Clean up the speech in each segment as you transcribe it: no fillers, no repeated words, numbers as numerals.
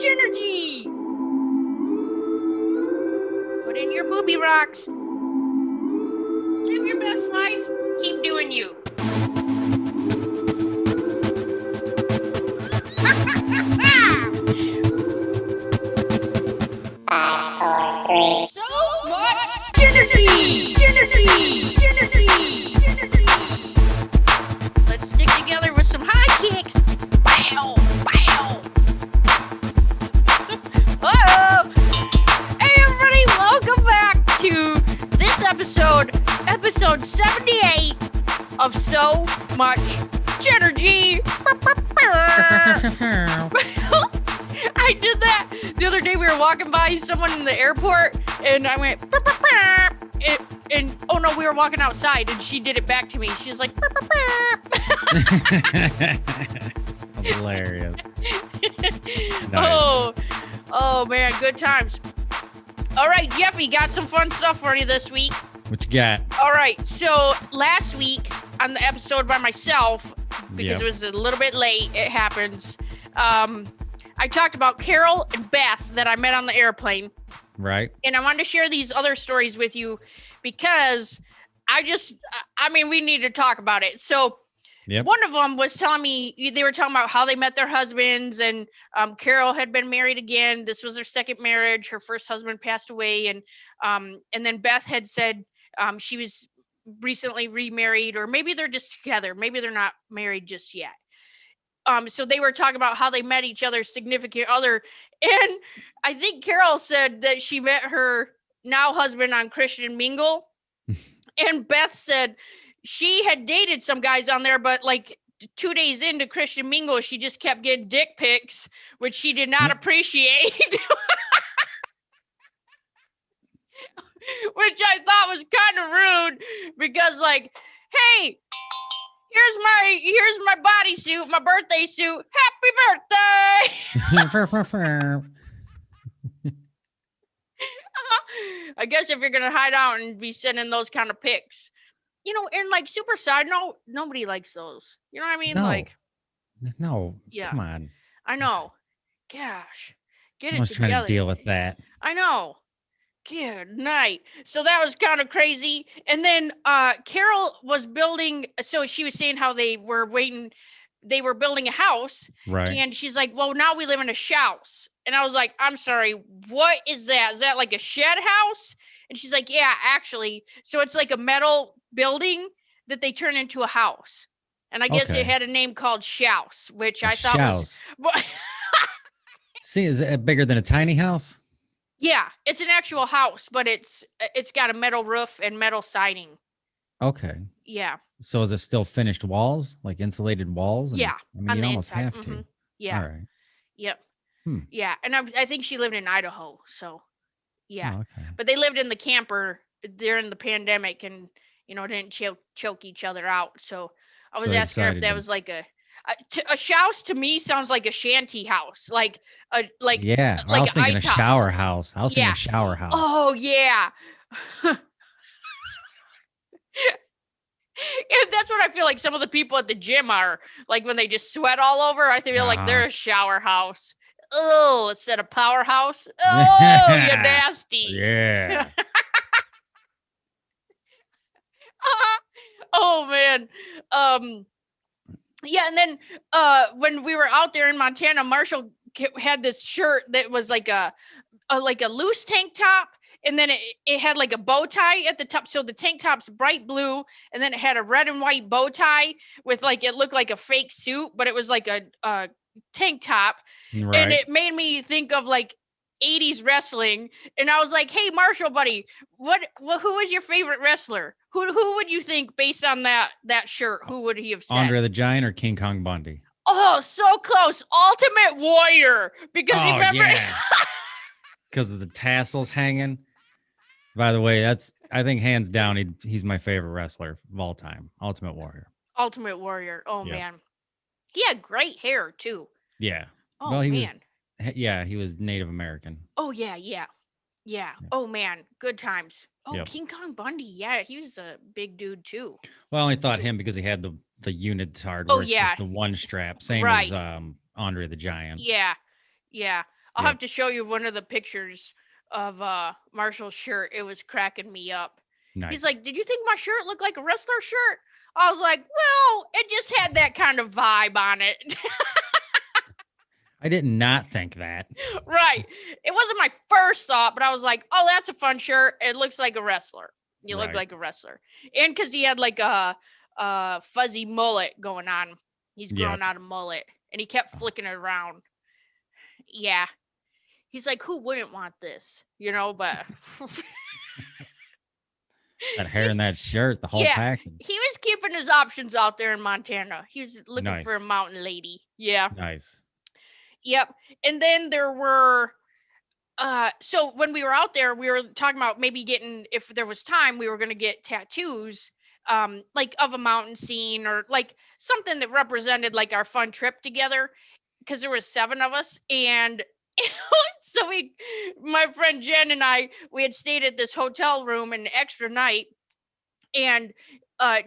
JENergy. Put in your booby rocks. Live your best life. Keep doing you. So much JENergy. Let's stick together with some high kicks. Wow, wow. Whoa. Hey everybody, welcome back to this episode 78 of So Much JENergy. I did that the other day. We were walking by someone in the airport, and I went, and oh no, we were walking outside, and she did it back to me. She was like, Hilarious. Nice. Oh man, good times. All right, Jeffy, got some fun stuff for you this week. What you got? All right, so last week on the episode by myself, because it was a little bit late, it happens. I talked about Carol and Beth that I met on the airplane. Right. And I wanted to share these other stories with you because we need to talk about it. So one of them was telling me, they were talking about how they met their husbands, and Carol had been married again. This was her second marriage. Her first husband passed away. And then Beth had said she was recently remarried, or maybe they're just together. Maybe they're not married just yet. So they were talking about how they met each other's significant other. And I think Carol said that she met her now husband on Christian Mingle. And Beth said she had dated some guys on there, but like 2 days into Christian Mingle, she just kept getting dick pics, which she did not appreciate. Which I thought was kind of rude because, like, hey, here's my bodysuit, my birthday suit. Happy birthday! I guess if you're gonna hide out and be sending those kind of pics, and like super side note, nobody likes those. You know what I mean? No. Yeah. Come on. I know. Gosh, get I it was together. trying to deal with that. I know. Good night. So that was kind of crazy. And then Carol was building. So she was saying how they were building a house. Right. And she's like, well, now we live in a shouse. And I was like, I'm sorry, what is that? Is that like a shed house? And she's like, yeah, actually. So it's like a metal building that they turn into a house. And I guess it had a name called shouse, which I thought was. See, is it bigger than a tiny house? Yeah, it's an actual house, but it's got a metal roof and metal siding. Okay. Yeah. So is it still finished walls, like insulated walls? Yeah. I mean, you almost have to. Yeah. All right. Yep. Yeah, and I think she lived in Idaho, so yeah. Oh, okay. But they lived in the camper during the pandemic, and didn't choke each other out. So I was asking her if that was like a shouse. To me sounds like a shanty house, like I was thinking a shower house. I was thinking a shower house. Oh yeah. And that's what I feel like some of the people at the gym are like when they just sweat all over. I feel like they're a shower house. Oh, instead of powerhouse. Oh, you're nasty. Yeah. Oh man. Yeah, and then when we were out there in Montana, Marshall had this shirt that was like a loose tank top, and then it had like a bow tie at the top. So the tank top's bright blue, and then it had a red and white bow tie with like, it looked like a fake suit, but it was like a tank top. Right. And it made me think of like 80s wrestling. And I was like, hey, Marshall, buddy, who was your favorite wrestler? Who would you think, based on that shirt, who would he have said? Andre the Giant or King Kong Bundy? Oh, so close. Ultimate Warrior. Because you remember. Because of the tassels hanging. By the way, I think hands down, he's my favorite wrestler of all time. Ultimate Warrior. Ultimate Warrior. Oh, man. He had great hair, too. Yeah. Oh, well, he man. he was Native American. Oh, yeah. Oh, man. Good times. Oh, yep. King Kong Bundy. Yeah, he was a big dude, too. Well, I only thought him because he had the unitard where it's just the one strap. Same as Andre the Giant. Yeah. I'll have to show you one of the pictures of Marshall's shirt. It was cracking me up. He's Nice. like, "Did you think my shirt looked like a wrestler shirt?" I was like, "Well, it just had that kind of vibe on it." I did not think that. Right. It wasn't my first thought, but I was like, "Oh, that's a fun shirt. It looks like a wrestler. You look Right. like a wrestler." And because he had like a fuzzy mullet going on. He's Yep. growing out a mullet, and he kept flicking it around. Yeah. He's like, "Who wouldn't want this?" But That hair he, in that shirt, the whole yeah, package. he was keeping his options out there in Montana. He was looking for a Nice. mountain lady. Yeah. Nice. Yep. And then there were so when we were out there, we were talking about maybe getting, if there was time, we were going to get tattoos, like of a mountain scene or like something that represented like our fun trip together, because there was 7 of us. And so my friend Jen and we had stayed at this hotel room an extra night. And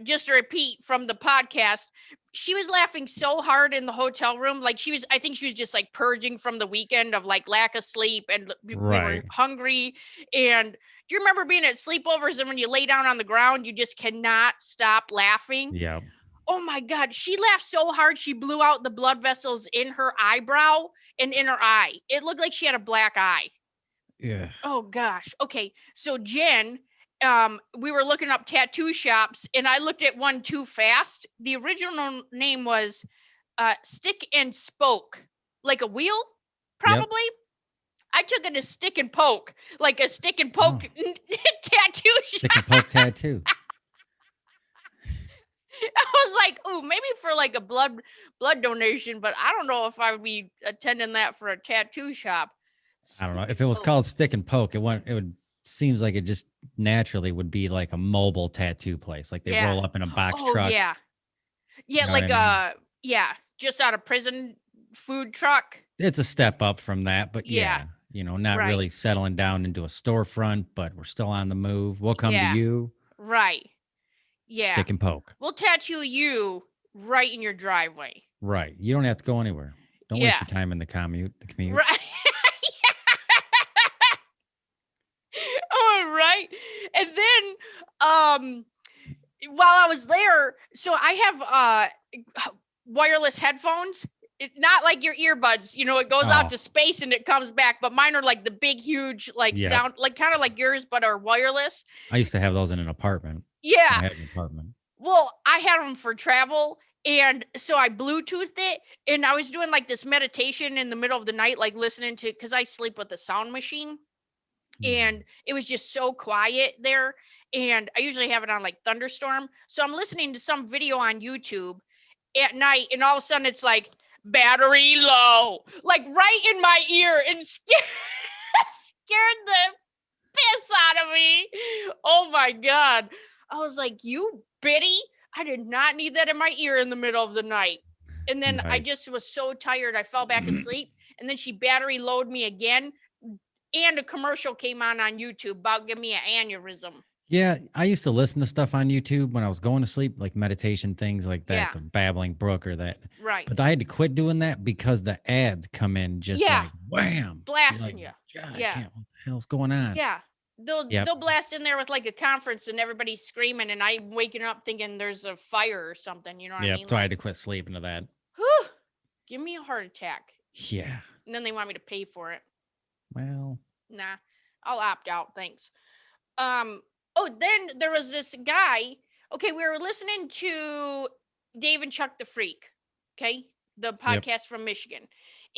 just to repeat from the podcast, she was laughing so hard in the hotel room. Like I think she was just like purging from the weekend of like lack of sleep, and we were hungry. And do you remember being at sleepovers and when you lay down on the ground, you just cannot stop laughing? Yep. Oh my God. She laughed so hard, she blew out the blood vessels in her eyebrow and in her eye. It looked like she had a black eye. Yeah. Oh gosh. Okay. So Jen, we were looking up tattoo shops, and I looked at one too fast. The original name was Stick and Spoke, like a wheel, probably. Yep. I took it as Stick and Poke, like a stick and poke tattoo Stick shop. and poke tattoo. I was like, "Oh, maybe for like a blood donation, but I don't know if I would be attending that for a tattoo shop." I don't know. Stick If and it was Poke. called stick and poke, it would seems like it just naturally would be like a mobile tattoo place. Like they Yeah. roll up in a box Oh truck. yeah. You Yeah, know what like I mean? yeah, just out of prison food truck. It's a step up from that, but Yeah, not right. really settling down into a storefront, but we're still on the move. We'll come to Yeah, you. right. Yeah. Stick and poke. We'll tattoo you right in your driveway. Right. You don't have to go anywhere. Don't waste Yeah. your time in the commute. Right. All right. And then while I was there, so I have wireless headphones. It's not like your earbuds, it goes out to space and it comes back, but mine are like the big, huge, like sound, like kind of like yours, but are wireless. I used to have those in an apartment. Yeah. I had an apartment. Well, I had them for travel, and so I Bluetoothed it, and I was doing like this meditation in the middle of the night, like listening to, because I sleep with the sound machine, and it was just so quiet there. And I usually have it on like Thunderstorm. So I'm listening to some video on YouTube at night, and all of a sudden it's like battery low, like right in my ear, and scared the piss out of me. Oh my God. I was like, "You bitty. I did not need that in my ear in the middle of the night." And then I just was so tired, I fell back asleep. And then she battery loaded me again. And a commercial came on YouTube about giving me an aneurysm. Yeah, I used to listen to stuff on YouTube when I was going to sleep, like meditation things like that, Yeah. the Babbling Brook or that. Right. But I had to quit doing that because the ads come in just like wham, blasting you. God, Yeah. I can't, what the hell's going on? Yeah. They'll blast in there with like a conference and everybody's screaming, and I'm waking up thinking there's a fire or something. You know what I mean? So I had to quit sleeping to that. Whew, give me a heart attack. Yeah. And then they want me to pay for it. Well. Nah, I'll opt out. Thanks. Oh, then there was this guy. Okay, we were listening to Dave and Chuck the Freak. Okay, the podcast from Michigan,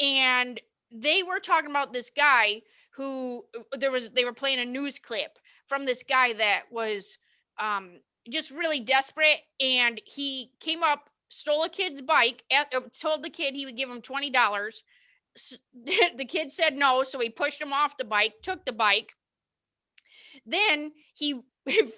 and they were talking about this guy who they were playing a news clip from this guy that was just really desperate, and he came up, stole a kid's bike, told the kid he would give him $20. The kid said no, so he pushed him off the bike, took the bike. Then he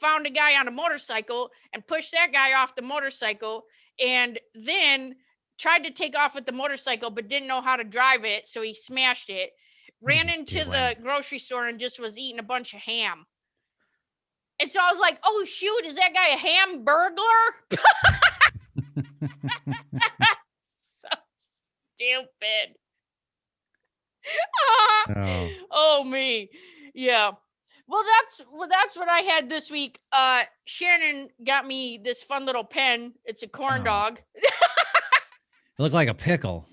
found a guy on a motorcycle and pushed that guy off the motorcycle, and then tried to take off with the motorcycle but didn't know how to drive it, so he smashed it. Ran into the grocery store and just was eating a bunch of ham. And so I was like, "Oh shoot, is that guy a ham burglar?" So stupid. Oh, Oh me. Yeah. Well that's what I had this week. Shannon got me this fun little pen. It's a corn oh, dog. it looked like a pickle.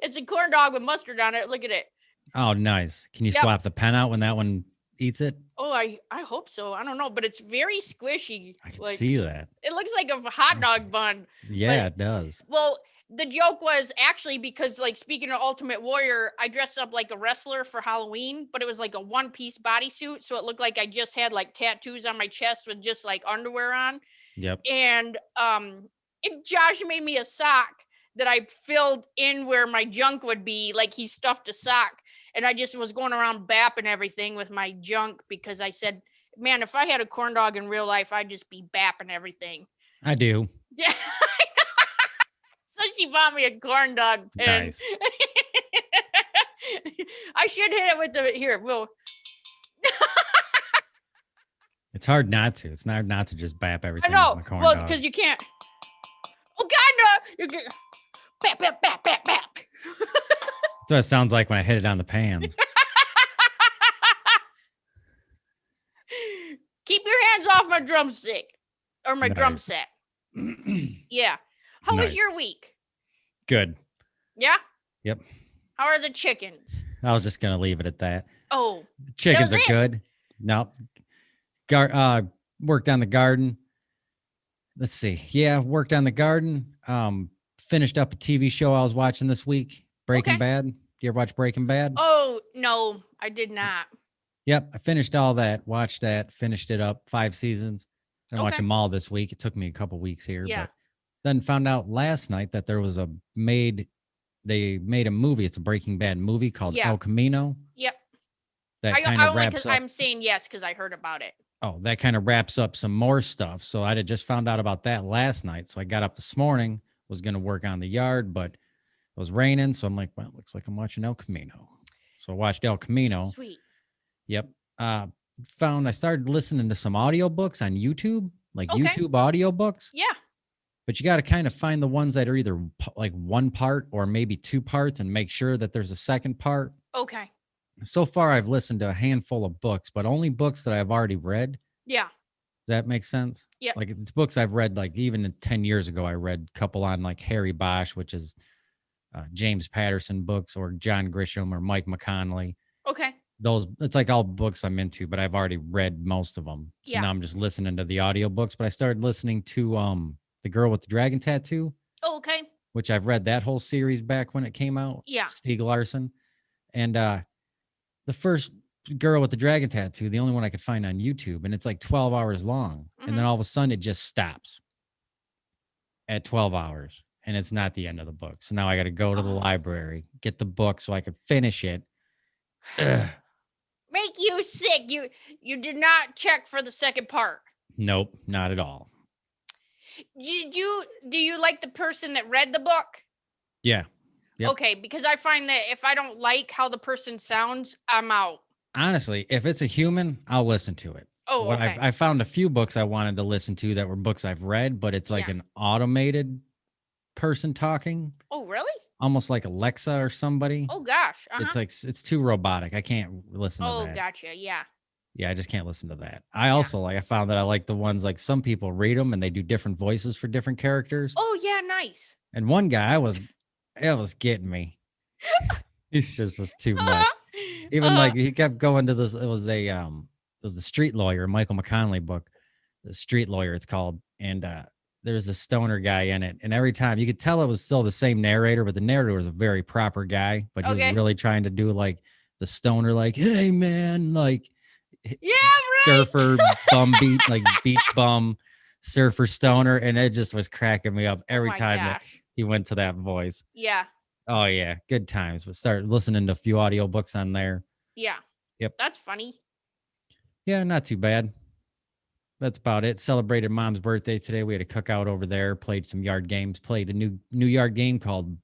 It's a corn dog with mustard on it. Look at it. Oh, nice. Can you Yep. swap the pen out when that one eats it? Oh, I hope so. I don't know, but it's very squishy. I can Like see that. it looks like a hot Awesome. dog bun. Yeah, But it does. well, the joke was actually because like speaking of Ultimate Warrior, I dressed up like a wrestler for Halloween, but it was like a one-piece bodysuit, so it looked like I just had like tattoos on my chest with just like underwear on. Yep. And Josh made me a sock that I filled in where my junk would be, like he stuffed a sock, and I just was going around bapping everything with my junk because I said, man, if I had a corn dog in real life, I'd just be bapping everything. I do. Yeah. So she bought me a corn dog pin. Nice. I should hit it with the here. Well, It's hard not to. It's not to just bap I everything know. with my corn Well, dog. because you can't. Oh God, no! You get bap bap bap bap bap. That's what it sounds like when I hit it on the pans. Keep your hands off my drumstick or my drum Nice. set. Yeah. How was Nice. your week? Good. Yeah. Yep. How are the chickens? I was just gonna leave it at that. Oh, The chickens was are it? good. No. Worked on the garden. Let's see. Yeah, worked on the garden. Finished up a TV show I was watching this week, Breaking Okay. Bad. Do you ever watch Breaking Bad? Oh no, I did not. Yep, I finished all that. Watched that. Finished it up. 5 seasons. I watched Okay. them all this week. It took me a couple weeks here, Yeah. but then found out last night that there was they made a movie. It's a Breaking Bad movie called Yeah. El Camino. Yep. That I kind of only wraps because up. I'm saying yes because I heard about it. Oh, that kind of wraps up some more stuff. So I had just found out about that last night. So I got up this morning, was going to work on the yard, but it was raining. So I'm like, well, it looks like I'm watching El Camino. So I watched El Camino. Sweet. Yep. I started listening to some audiobooks on YouTube, like Okay. YouTube audiobooks. Yeah. But you got to kind of find the ones that are either like one part or maybe 2 parts and make sure that there's a second part. Okay. So far, I've listened to a handful of books, but only books that I've already read. Yeah. Does that make sense? Yep. Like it's books I've read, like even 10 years ago, I read a couple on like Harry Bosch, which is James Patterson books, or John Grisham or Mike McConnelly. Okay. Those, it's like all books I'm into, but I've already read most of them. So Yeah. now I'm just listening to the audiobooks. But I started listening to The Girl with the Dragon Tattoo, Oh, okay. which I've read that whole series back when it came out. Yeah. Stieg Larsson. And the first Girl with the Dragon Tattoo, the only one I could find on YouTube, and it's like 12 hours long. And then all of a sudden it just stops at 12 hours. And it's not the end of the book. So now I got to go to the library, get the book so I could finish it. Ugh. Make you sick. You did not check for the second part. Nope, not at all. Do you like the person that read the book? Yeah. Yep. Okay, because I find that if I don't like how the person sounds, I'm out. Honestly, if it's a human, I'll listen to it. Oh, okay. I found a few books I wanted to listen to that were books I've read, but it's like Yeah. an automated person talking, Oh, really? almost like Alexa or somebody. Oh, gosh. It's like it's too robotic. I can't listen to Oh, that. gotcha. Yeah. Yeah, I just can't listen to that. I also like I found that I like the ones like some people read them and they do different voices for different characters. Oh, yeah, nice. And one guy it was getting me. He just was too much. Even like he kept going to this. It was the Street Lawyer, Michael McConnelly book, The Street Lawyer it's called. And there's a stoner guy in it. And every time you could tell it was still the same narrator, but the narrator was a very proper guy, but he was really trying to do like the stoner, like, hey man, like yeah, right. surfer bum beat, like beach bum surfer stoner. And it just was cracking me up every time that he went to that voice. Yeah. Oh yeah, good times. But start listening to a few audiobooks on there. Yeah. Yep. That's funny. Yeah, not too bad. That's about it. Celebrated Mom's birthday today. We had a cookout over there, played some yard games, played a new yard game called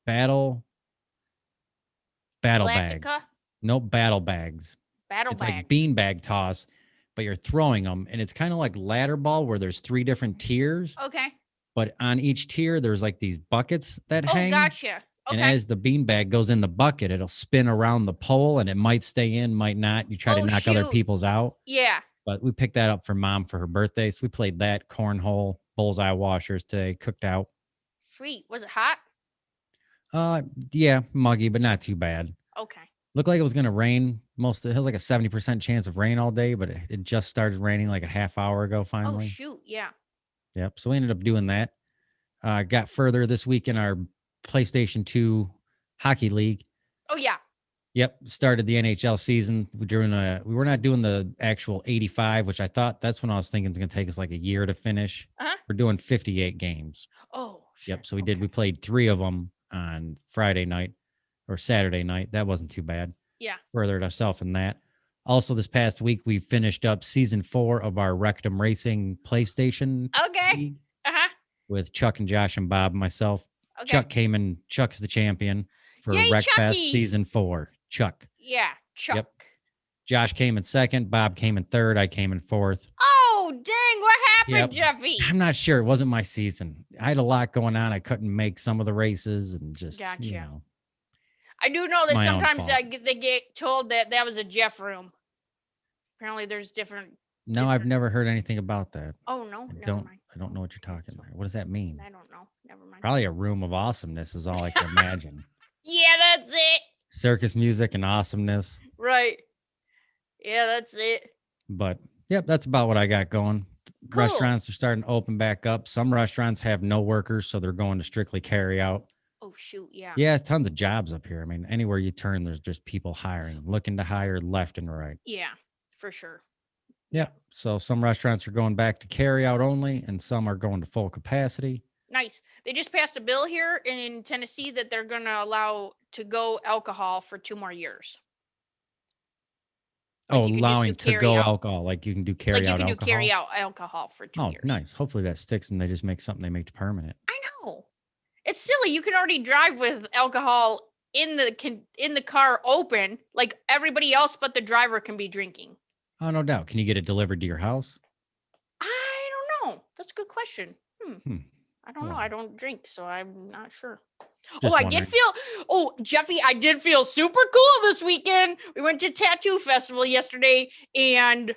Battle Galactica? Bags. Nope, Battle Bags. It's like beanbag toss, but you're throwing them, and it's kind of like ladder ball where there's 3 different tiers. Okay. But on each tier, there's like these buckets that hang. Oh, gotcha. And Okay. as the beanbag goes in the bucket, it'll spin around the pole and it might stay in, might not. You try to knock other people's out. Yeah. But we picked that up for Mom for her birthday. So we played that, cornhole, bullseye washers today, cooked out. Sweet. Was it hot? Yeah, muggy, but not too bad. Okay. Looked like it was going to rain. It was like a 70% chance of rain all day, but it just started raining like a half hour ago finally. Oh, shoot. Yeah. Yep. So we ended up doing that. Got further this week in our PlayStation 2 hockey league. Oh, yeah. Yep. Started the NHL season. We were not doing the actual 85, which I thought that's when I was thinking it's going to take us like a year to finish. Uh-huh. We're doing 58 games. Oh, sure. Yep. So we played 3 of them on Friday night or Saturday night. That wasn't too bad. Yeah. Furthered ourselves in that. Also, this past week, we finished up season 4 of our Rectum Racing PlayStation. Okay. League Uh-huh. with Chuck and Josh and Bob and myself. Okay. Chuck's the champion for Yay, Rec Chucky! Fest season 4. Chuck. Yeah, Chuck. Yep. Josh came in second. Bob came in third. I came in fourth. Oh, dang. What happened, Jeffy? I'm not sure. It wasn't my season. I had a lot going on. I couldn't make some of the races and just, Gotcha. I do know that sometimes they get told that was a Jeff room. Apparently there's different. I've never heard anything about that. Oh, no. I don't know what you're talking about. What does that mean? I don't know. Never mind. Probably a room of awesomeness is all I can imagine. Yeah, that's it. Circus music and awesomeness. Right. Yeah, that's it. But, yep, that's about what I got going. Cool. Restaurants are starting to open back up. Some restaurants have no workers, so they're going to strictly carry out. Oh, shoot, yeah. Yeah, tons of jobs up here. I mean, anywhere you turn, there's just people hiring, looking to hire left and right. Yeah, for sure. Yeah. So some restaurants are going back to carry out only, and some are going to full capacity. Nice. They just passed a bill here in Tennessee that they're going to allow to go alcohol for 2 more years. Like allowing to go alcohol. Like you can do carry out alcohol. Like you can do carry out alcohol for 2 years. Oh, nice. Hopefully that sticks and they just make something they make permanent. I know. It's silly. You can already drive with alcohol in the car open, like everybody else but the driver can be drinking. Oh, no doubt. Can you get it delivered to your house? I don't know. That's a good question. I don't know. I don't drink, so I'm not sure. Jeffy, I did feel super cool this weekend. We went to Tattoo Festival yesterday, and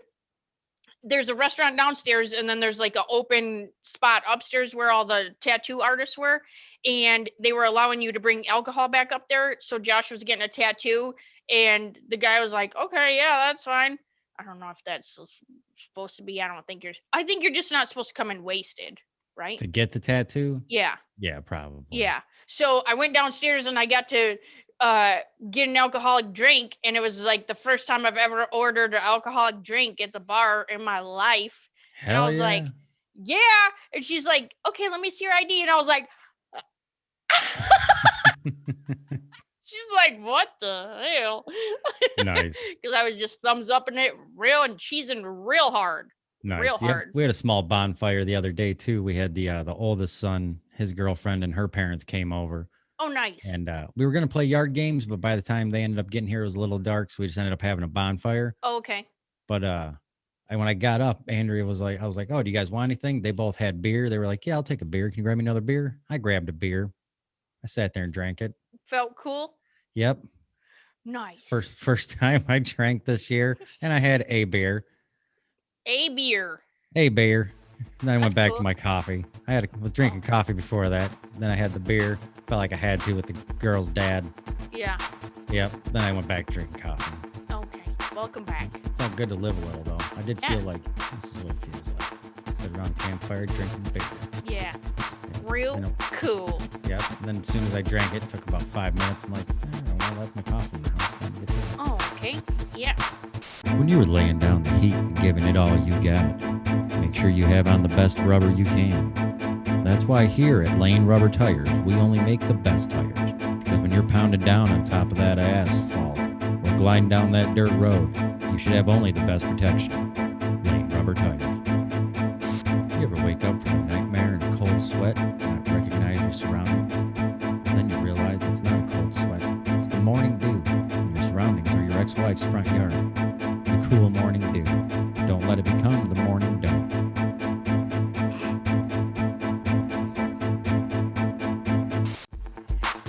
there's a restaurant downstairs, and then there's like an open spot upstairs where all the tattoo artists were, and they were allowing you to bring alcohol back up there. So Josh was getting a tattoo, and the guy was like, okay, yeah, that's fine. I don't know if that's supposed to be. I think you're just not supposed to come in wasted, right? To get the tattoo? Yeah. Yeah, probably. Yeah. So I went downstairs and I got to get an alcoholic drink, and it was like the first time I've ever ordered an alcoholic drink at the bar in my life. Hell, and I was like, yeah. And she's like, okay, let me see your ID. And I was like, she's like, what the hell? Nice. Because I was just thumbs upping it and cheesing real hard. Nice. Real hard. We had a small bonfire the other day too. We had the oldest son, his girlfriend, and her parents came over. Oh, nice. And we were going to play yard games, but by the time they ended up getting here, it was a little dark, so we just ended up having a bonfire. Oh, okay. But when I got up, Andrea was like, I was like, oh, do you guys want anything? They both had beer. They were like, yeah, I'll take a beer. Can you grab me another beer? I grabbed a beer. I sat there and drank it. Felt cool? Yep. Nice. First time I drank this year, and I had a beer. A beer. And then I went back to my coffee. Was drinking coffee before that. Then I had the beer. Felt like I had to with the girl's dad. Yeah. Yep. Then I went back drinking coffee. Okay. Welcome back. Felt good to live a little, though. I did feel like this is what it feels like. Sit around a campfire drinking beer. Yeah. Real cool. Yep. And then as soon as I drank it, took about 5 minutes. I'm like, I don't know, I left my coffee in the house. Oh, okay. Yeah. When you were laying down the heat and giving it all you got, make sure you have on the best rubber you can. That's why here at Lane Rubber Tires, we only make the best tires. Because when you're pounded down on top of that asphalt or gliding down that dirt road, you should have only the best protection. Lane Rubber Tires. You ever wake up from a nightmare in a cold sweat and not recognize your surroundings? Then you realize it's not a cold sweat. It's the morning dew. And your surroundings are your ex-wife's front yard. The cool morning dew. Don't let it become the morning dew.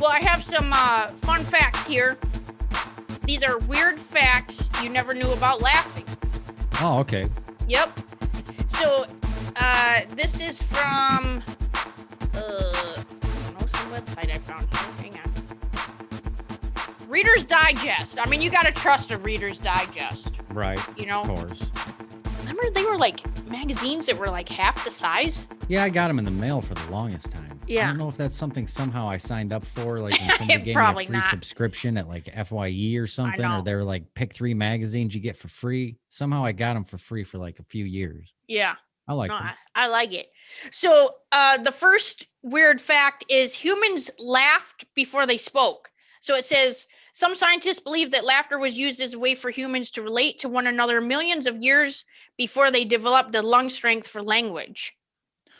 Well, I have some fun facts here. These are weird facts you never knew about laughing. Oh, okay. Yep. So, this is from some website I found here. Hang on. Reader's Digest. I mean, you got to trust a Reader's Digest. Right. You know? Of course. Remember they were like magazines that were like half the size? Yeah, I got them in the mail for the longest time. Yeah. I don't know if that's something somehow I signed up for, like when somebody gave me a free subscription at like FYE or something, or they're like pick 3 magazines you get for free. Somehow I got them for free for like a few years. Yeah. I like them. I like it. So the first weird fact is humans laughed before they spoke. So it says, some scientists believe that laughter was used as a way for humans to relate to one another millions of years before they developed the lung strength for language.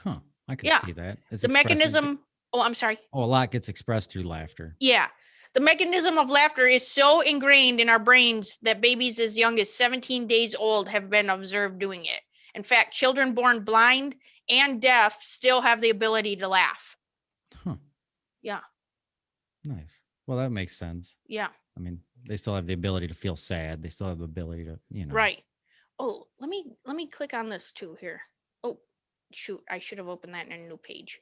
Huh. I can see that. The mechanism. Oh, I'm sorry. Oh, a lot gets expressed through laughter. Yeah. The mechanism of laughter is so ingrained in our brains that babies as young as 17 days old have been observed doing it. In fact, children born blind and deaf still have the ability to laugh. Huh. Yeah. Nice. Well, that makes sense. Yeah. I mean, they still have the ability to feel sad. They still have the ability to, Right. Oh, let me click on this too here. Oh, shoot. I should have opened that in a new page.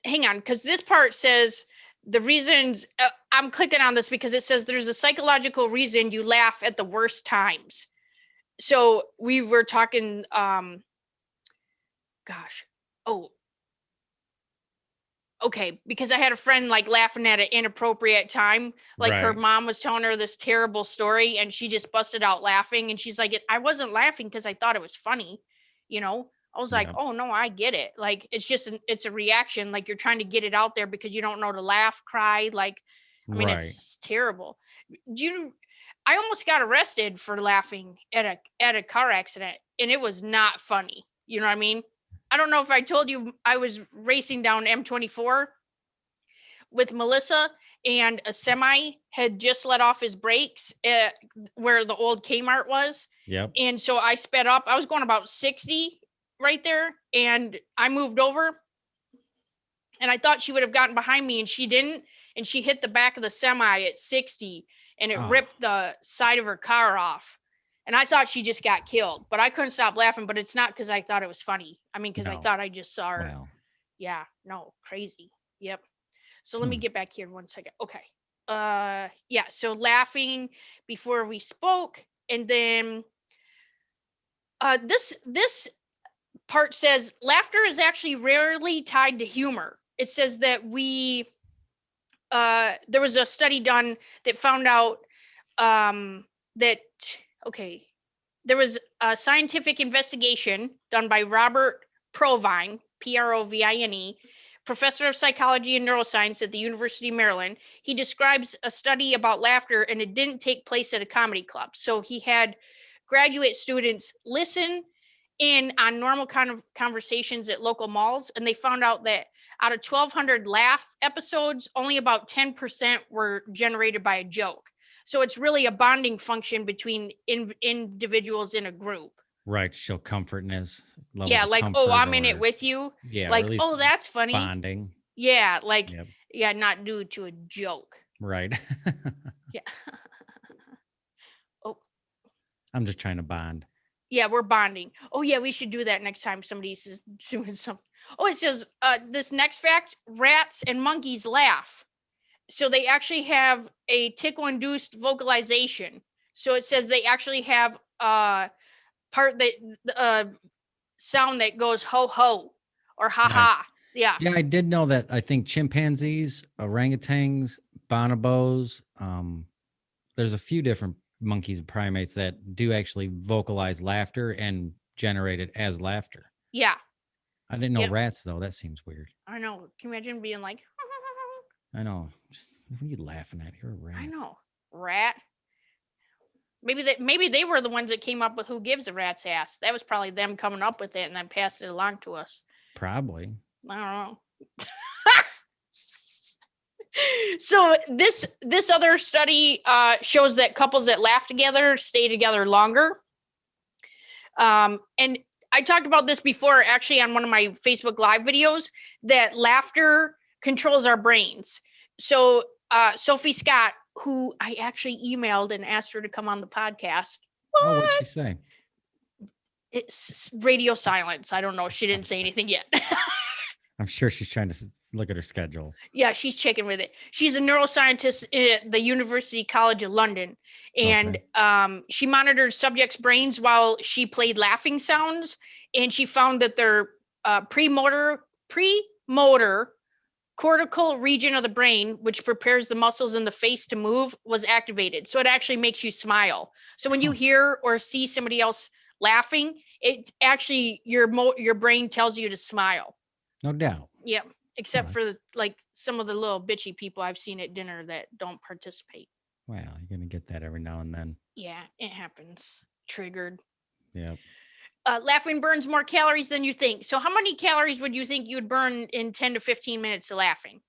Hang on, because this part says the reasons. I'm clicking on this because it says there's a psychological reason you laugh at the worst times. So we were talking, okay, because I had a friend like laughing at an inappropriate time. Like her mom was telling her this terrible story and she just busted out laughing. And she's like, I wasn't laughing because I thought it was funny. I was like, oh no, I get it. Like, it's a reaction. Like you're trying to get it out there because you don't know to laugh, cry. Like, I mean, it's terrible. I almost got arrested for laughing at a car accident, and it was not funny. You know what I mean? I don't know if I told you, I was racing down M24 with Melissa, and a semi had just let off his brakes at where the old Kmart was. Yep. And so I sped up. I was going about 60 right there, and I moved over. And I thought she would have gotten behind me, and she didn't. And she hit the back of the semi at 60, and it ripped the side of her car off. And I thought she just got killed, but I couldn't stop laughing. But it's not because I thought it was funny. I mean, because I thought I just saw her. Wow. Yeah, no, crazy. Yep. So let me get back here 1 second. Okay. Yeah. So laughing before we spoke, and then this part says laughter is actually rarely tied to humor. It says that there was a study done that found out that there was a scientific investigation done by Robert Provine, Provine, professor of psychology and neuroscience at the University of Maryland. He describes a study about laughter, and it didn't take place at a comedy club. So he had graduate students listen in on normal kind of conversations at local malls, and they found out that out of 1,200 laugh episodes, only about 10% were generated by a joke. So it's really a bonding function between individuals in a group. Right, show comfortness. Yeah, like, oh, I'm in it with you. Yeah, like, oh, that's funny. Bonding. Yeah, like, yeah, not due to a joke. Right. Yeah. Oh. I'm just trying to bond. Yeah, we're bonding. Oh, yeah, we should do that next time somebody's doing something. Oh, it says, this next fact, rats and monkeys laugh. So they actually have a tickle-induced vocalization. So it says they actually have part that sound that goes ho ho or ha ha. Yeah. Yeah, I did know that. I think chimpanzees, orangutans, bonobos, there's a few different monkeys and primates that do actually vocalize laughter and generate it as laughter. Yeah. I didn't know rats though. That seems weird. I know. Can you imagine being like, I know. What are you laughing at? You're a rat. I know. Rat. Maybe they were the ones that came up with who gives a rat's ass. That was probably them coming up with it and then passed it along to us. Probably. I don't know. So this other study shows that couples that laugh together stay together longer. And I talked about this before, actually, on one of my Facebook Live videos, that laughter controls our brains. So Sophie Scott, who I actually emailed and asked her to come on the podcast. Oh, what'd she say? It's radio silence. I don't know. She didn't say anything yet. I'm sure she's trying to look at her schedule. Yeah, she's checking with it. She's a neuroscientist at the University College of London, and she monitored subjects' brains while she played laughing sounds, and she found that their premotor cortical region of the brain, which prepares the muscles in the face to move, was activated. So it actually makes you smile. So when you hear or see somebody else laughing, it actually your brain tells you to smile. No doubt. Yeah, except for like some of the little bitchy people I've seen at dinner that don't participate. Well, you're gonna get that every now and then. Yeah, it happens. Triggered. Yep. Laughing burns more calories than you think. So how many calories would you think you'd burn in 10 to 15 minutes of laughing?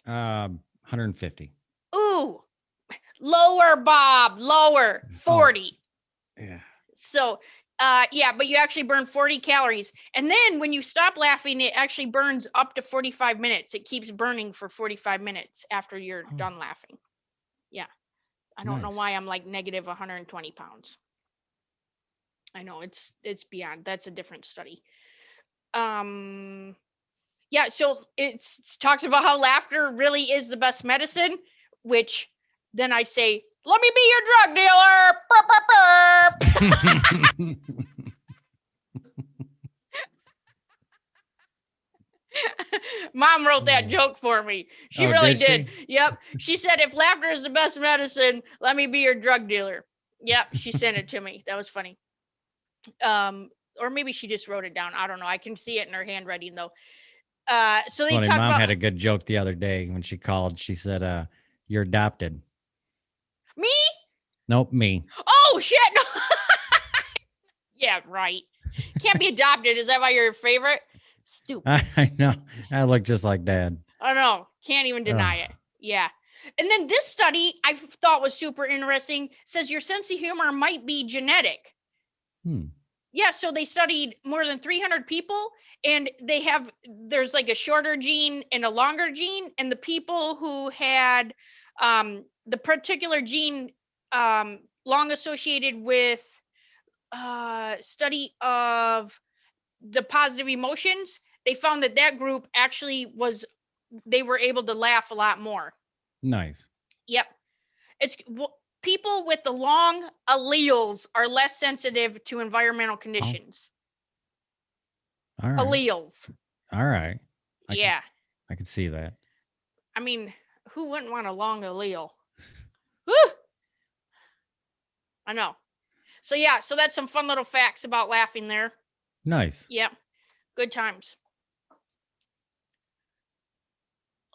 150. Ooh, lower, Bob, lower, 40. Oh, yeah. So, but you actually burn 40 calories. And then when you stop laughing, it actually burns up to 45 minutes. It keeps burning for 45 minutes after you're done laughing. Yeah. I don't know why I'm like negative 120 pounds. I know it's beyond. That's a different study. Yeah, so it talks about how laughter really is the best medicine, which then I say, let me be your drug dealer. Burp, burp, burp. Mom wrote that joke for me. She really did. Yep. She said, if laughter is the best medicine, let me be your drug dealer. Yep. She sent it to me. That was funny. Or maybe she just wrote it down. I don't know. I can see it in her handwriting though. So they talk Mom about, had a good joke the other day when she called. She said, you're adopted. Me? Nope, me. Oh shit. Yeah, right. Can't be adopted. Is that why you're your favorite? Stupid. I know. I look just like Dad. I know. Can't even deny it. Yeah. And then this study I thought was super interesting says your sense of humor might be genetic. Yeah, so they studied more than 300 people, and there's like a shorter gene and a longer gene, and the people who had the particular gene long associated with study of the positive emotions, they found that group actually they were able to laugh a lot more. Nice. Yep. It's people with the long alleles are less sensitive to environmental conditions. All right. Alleles. All right. I can see that. I mean, who wouldn't want a long allele? Woo! I know. So yeah, so that's some fun little facts about laughing there. Nice. Yep. Good times.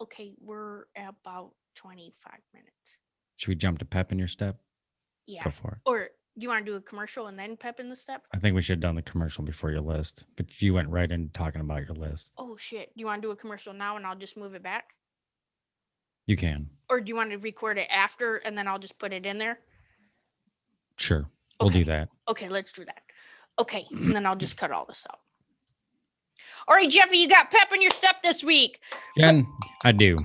Okay, we're about 25 minutes. Should we jump to Pep in your step? Yeah. Go for it. Or do you want to do a commercial and then Pep in the step? I think we should have done the commercial before your list, but you went right into talking about your list. Oh, shit. Do you want to do a commercial now and I'll just move it back? You can. Or do you want to record it after and then I'll just put it in there? Sure. We'll do that. Okay, let's do that. Okay, and then I'll just cut all this out. All right, Jeffy, you got Pep in your step this week. Jen, I do.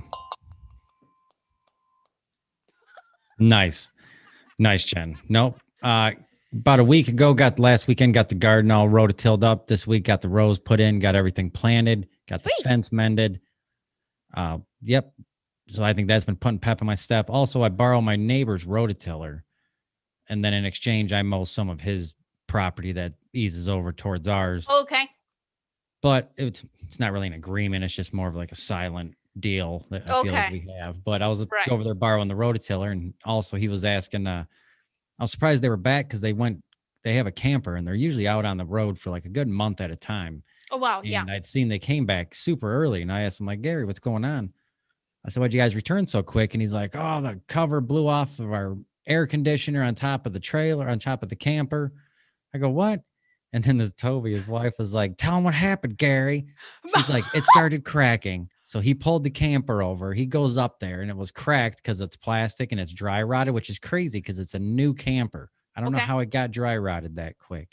Nice, Jen. Nope. About a week ago, last weekend, got the garden all rototilled up. This week, got the rows put in, got everything planted, got the fence mended. Yep. So I think that's been putting Pep in my step. Also, I borrow my neighbor's rototiller, and then in exchange, I mow some of his property that eases over towards ours. Okay. But it's not really an agreement. It's just more of like a silent deal that I feel like we have. But I was over there borrowing the rototiller, and also he was asking. I was surprised they were back because they have a camper and they're usually out on the road for like a good month at a time. Oh wow, and I'd seen they came back super early, and I asked him like, Gary, what's going on? I said, why'd you guys return so quick? And he's like, oh, the cover blew off of our air conditioner on top of the trailer, on top of the camper. I go, what? And then Toby, his wife, was like, tell him what happened, Gary. She's like, it started cracking. So he pulled the camper over. He goes up there, and it was cracked because it's plastic and it's dry rotted, which is crazy because it's a new camper. I don't know how it got dry rotted that quick.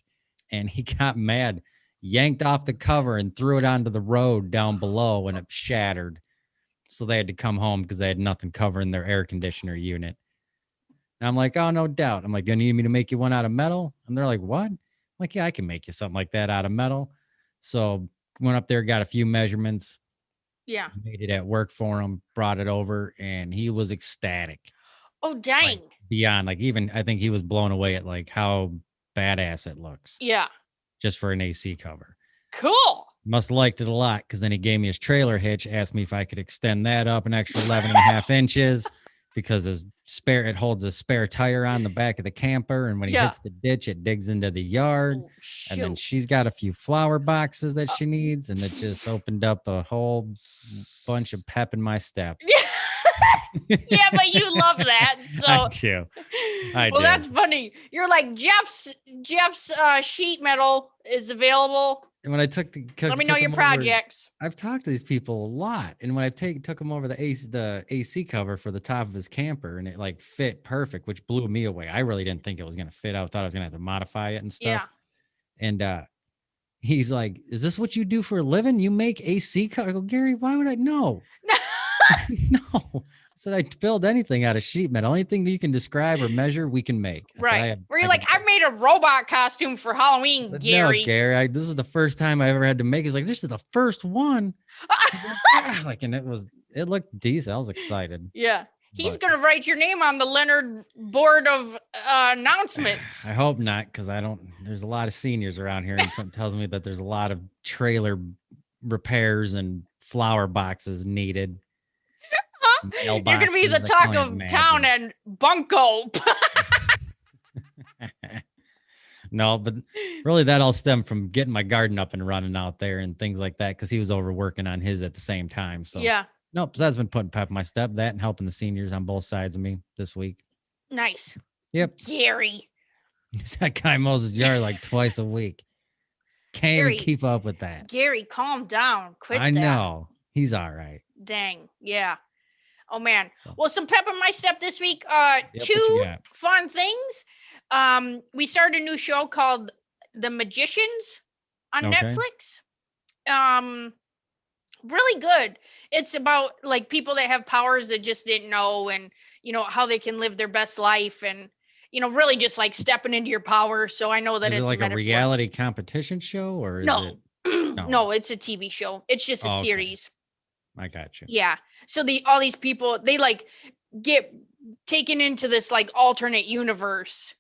And he got mad, yanked off the cover and threw it onto the road down below, and it shattered. So they had to come home because they had nothing covering their air conditioner unit. And I'm like, oh, no doubt. I'm like, do you need me to make you one out of metal? And they're like, what? I'm like, yeah, I can make you something like that out of metal. So went up there, got a few measurements. Yeah. Made it at work for him, brought it over, and he was ecstatic. Oh, dang. Like beyond, like even I think he was blown away at like how badass it looks. Yeah. Just for an AC cover. Cool. Must have liked it a lot because then he gave me his trailer hitch, asked me if I could extend that up an extra 11 and a half inches because it holds a spare tire on the back of the camper. And when he hits the ditch, it digs into the yard. Oh, and then she's got a few flower boxes that she needs. And it just opened up a whole bunch of pep in my step. Yeah, but you love that. So I do. Well, that's funny. You're like, Jeff's sheet metal is available. And when I let me know your projects. I've talked to these people a lot, and when I took him over the AC cover for the top of his camper, and it like fit perfect, which blew me away. I really didn't think it was gonna fit. I thought I was gonna have to modify it and stuff. Yeah. And he's like, "Is this what you do for a living? You make AC cover?" I go, Gary, why would I know? No. I said, I build anything out of sheet metal. Anything that you can describe or measure, we can make. Right. Where you're like, I made a robot costume for Halloween, said, Gary. No, Gary, this is the first time I ever had to make it. He's like, this is the first one. Like, and it looked decent. I was excited. Yeah. He's going to write your name on the Leonard board of announcements. I hope not, because there's a lot of seniors around here, and something tells me that there's a lot of trailer repairs and flower boxes needed. You're going to be the talk of town and Bunko. No, but really that all stemmed from getting my garden up and running out there and things like that, because he was over working on his at the same time. So yeah. Nope. So that's been putting pep in my step, that and helping the seniors on both sides of me this week. Nice. Yep. Gary. That guy mows his yard like twice a week. Can't even keep up with that. Gary, calm down. Quit I know. He's all right. Dang. Yeah. Oh, man. Well, some pep in my step this week. Yep, two fun things. We started a new show called The Magicians on Netflix. Really good. It's about like people that have powers that just didn't know, and how they can live their best life, and really just like stepping into your power. So I know that it's like a reality competition show, or is it? No, it's a TV show. It's just a series. I got you. Yeah. So all these people, they like get taken into this like alternate universe.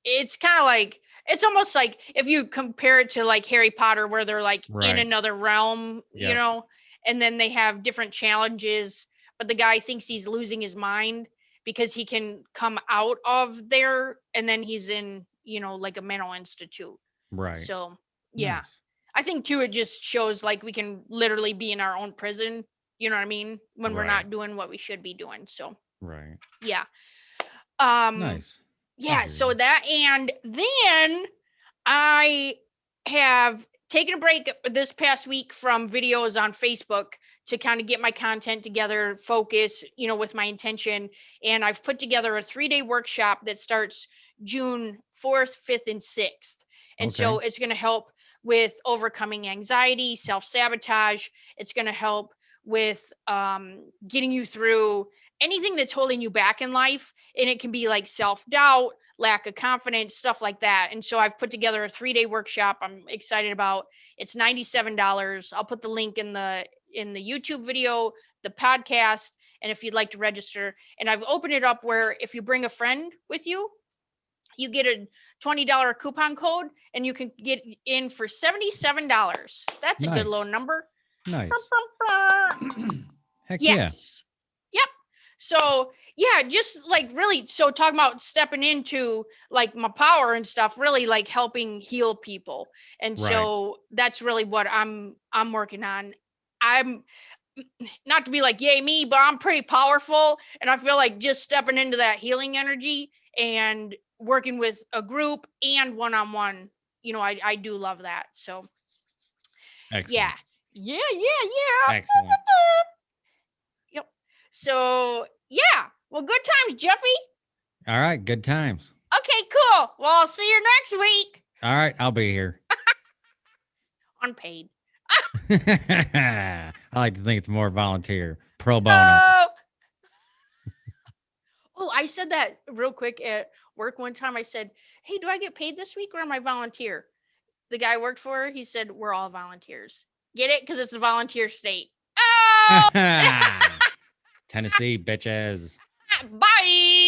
It's kind of like, it's almost like if you compare it to like Harry Potter, where they're like in another realm, and then they have different challenges, but the guy thinks he's losing his mind because he can come out of there, and then he's in, like a mental institute. Right. So, yeah. Nice. I think too, it just shows like we can literally be in our own prison. You know what I mean? When we're not doing what we should be doing. So, yeah. Nice. Yeah. So that, and then I have taken a break this past week from videos on Facebook to kind of get my content together, focus, with my intention. And I've put together a 3-day workshop that starts June 4th, 5th, and 6th. And so it's going to help with overcoming anxiety, self-sabotage. It's going to help with getting you through anything that's holding you back in life. And it can be like self-doubt, lack of confidence, stuff like that. And so I've put together a 3-day workshop I'm excited about. It's $97. I'll put the link in the YouTube video, the podcast, and if you'd like to register. And I've opened it up where if you bring a friend with you, you get a $20 coupon code, and you can get in for $77. That's a good low number. Nice. Heck yes. Yep. So yeah, just like really, so talking about stepping into like my power and stuff, really like helping heal people. And so that's really what I'm working on. I'm not to be like, yay me, but I'm pretty powerful. And I feel like just stepping into that healing energy and working with a group and one-on-one, I do love that. So excellent. Yeah. Excellent. Yep. So yeah. Well, good times, Jeffy. All right. Good times. Okay, cool. Well, I'll see you next week. All right. I'll be here. Unpaid. I like to think it's more volunteer. pro bono. Oh, I said that real quick at work one time. I said, "Hey, do I get paid this week or am I volunteer?" The guy I worked for, he said, "We're all volunteers." Get it? Because it's a volunteer state. Oh! Tennessee, bitches. Bye.